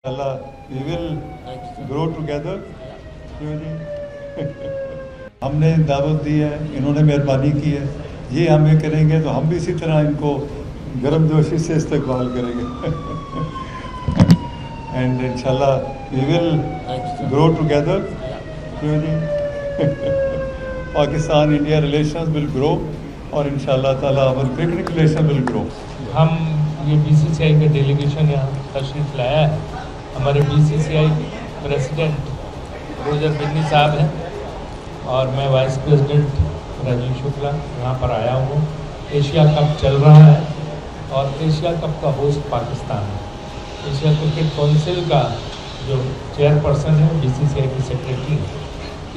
Allah, we will grow together. क्यों जी? हमने दावत दी है, इन्होंने मेहरबानी की है, ये हमें करेंगे तो हम भी इसी तरह इनको गर्म जोशी से इस्तकबाल करेंगे. And inshallah we will grow together. क्यों जी? Pakistan India relations will grow और इंशाल्लाह ताला our cricket relation will grow. हम ये बीसीसीआई का डेलीगेशन यहाँ तशरीफ़ लाया है. हमारे बीसीसीआई प्रेसिडेंट रोजर बिन्नी साहब हैं और मैं वाइस प्रेसिडेंट राजीव शुक्ला यहाँ पर आया हूँ. एशिया कप चल रहा है और एशिया कप का होस्ट पाकिस्तान है. एशिया क्रिकेट काउंसिल का जो चेयरपर्सन है बीसीसीआई की सेक्रेटरी है.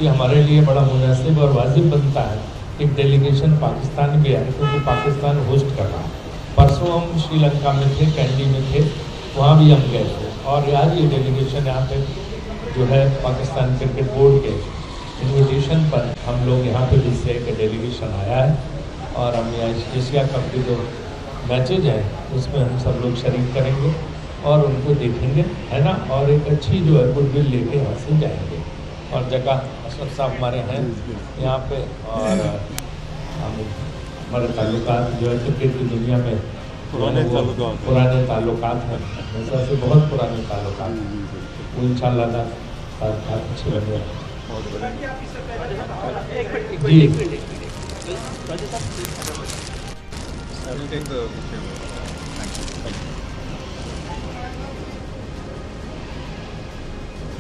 ये हमारे लिए बड़ा मुनासिब और वाजिब बनता है एक डेलीगेशन पाकिस्तान भी आए क्योंकि पाकिस्तान होस्ट कर रहा है. परसों हम श्रीलंका में थे, कैंडी में थे, वहाँ भी हम गए थे और आज ये डेलीगेशन यहाँ पे जो है पाकिस्तान क्रिकेट बोर्ड के इन्विटेशन पर हम लोग यहाँ पे बीसीसीआई का डेलीगेशन आया है और हम यहाँ एशिया कप के जो मैचेज हैं उसमें हम सब लोग शरीक करेंगे और उनको देखेंगे, है ना, और एक अच्छी जो है गुडविल लेके यहाँ से जाएंगे. और जगह अशरफ साहब हमारे हैं यहाँ पे और हमारे ताल्लुकात जो है क्रिकेट की दुनिया में पुराने ताल्लुकात हैं, वैसा से बहुत पुराने ताल्लुकात हैं. वो इंशाल्लाह अच्छे बने जी.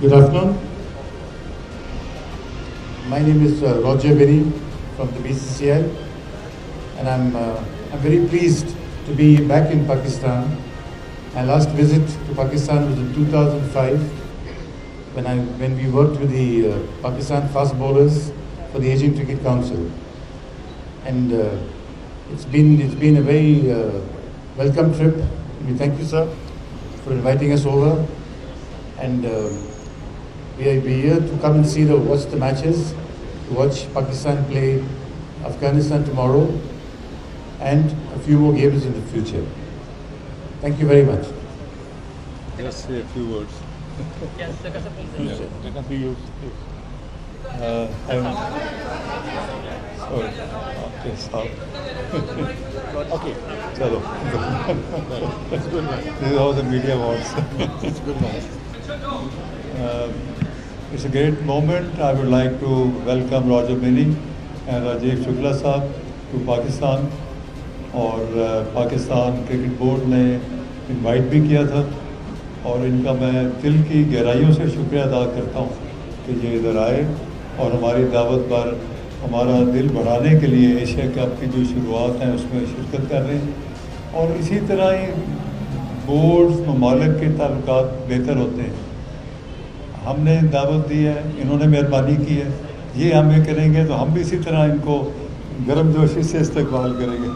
Good afternoon. My name is Roger Benny from the BCCI, and I'm very pleased to be back in Pakistan. My last visit to Pakistan was in 2005 when we worked with the Pakistan fast bowlers for the Asian Cricket Council, and it's been a very welcome trip. We thank you, sir, for inviting us over, and we are here to come and watch the matches, to watch Pakistan play Afghanistan tomorrow, and a few more games in the future. Thank you very much. Just say a few words. Yes, sorry. Okay, stop. Okay, chalo. It's good, man. This is how the media wants. It's good, man. It's a great moment. I would like to welcome Roger Benny and Rajiv Shukla Sahab to Pakistan. और Pakistan cricket board ने invite भी किया था और इनका मैं दिल की गहराइयों से शुक्रिया अदा करता हूँ कि ये इधर आए और हमारी दावत पर हमारा दिल बढ़ाने के लिए एशिया कप की जो शुरुआत है उसमें शिरकत कर रहे हैं. और इसी तरह ही बोर्ड ममालिक के ताल्लुकात बेहतर होते हैं. हमने दावत दी है, इन्होंने मेहरबानी की है, ये हमें करेंगे तो हम भी इसी तरह इनको गर्म जोशी से इस्तकबाल करेंगे.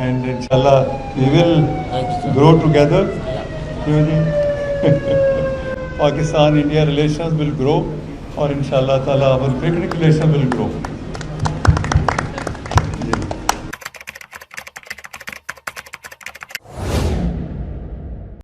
एंड इंशाल्लाह वी विल ग्रो टुगेदर. क्यों जी? Pakistan India relations will grow और इंशाल्लाह ताला our cricket relation will grow.